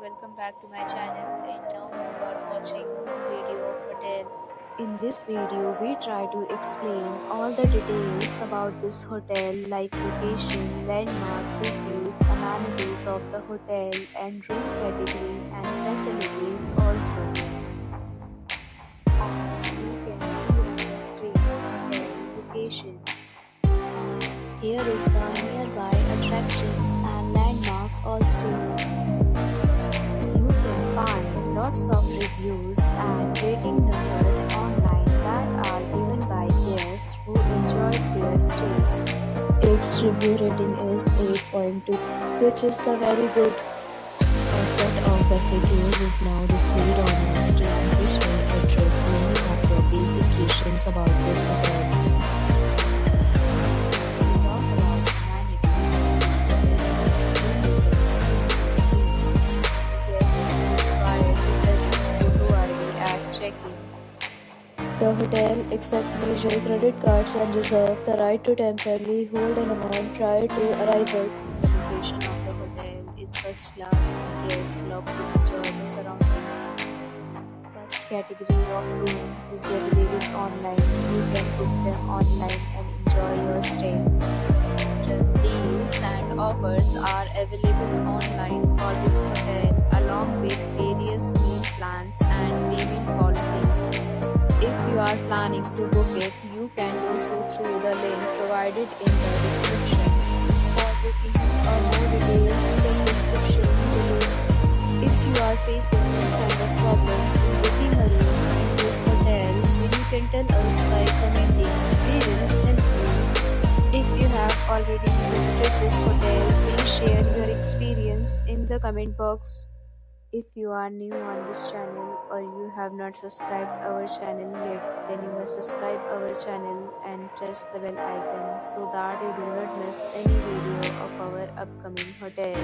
welcome back to my channel, and now you are watching video of hotel. In this video, we try to explain all the details about this hotel like location, landmark, reviews, amenities of the hotel and room category and facilities also. As you can see on the screen, hotel location. Here is the nearby attractions and landmark also. You can find lots of reviews and rating numbers online that are given by guests who enjoyed their stay. Its review rating is 8.2, which is the very good. A set of FAQs is now displayed on your screen, which will address many of your basic questions about this hotel. So we talk about amenities of this hotel. Soon you can see on the screen. Guests are required to present photo ID at check-in. The hotel accepts major credit cards and reserves the right to temporarily hold an amount prior to arrival. The location of the hotel is first class and guests love to enjoy the surroundings. First category of room is available online. You can book them online and enjoy your stay. Deals and offers are available online for this hotel along with various meal plans and payment policies. If you are planning to book it, you can do so through the link provided in the description. For booking or more details, check description below. If you are facing any kind of problem in booking a room in this hotel, then you can tell us by commenting. We will help you. If you have already visited this hotel, please share your experience in the comment box. If you are new on this channel or you have not subscribed our channel yet, then you must subscribe our channel and press the bell icon so that you do not miss any video of our upcoming hotel.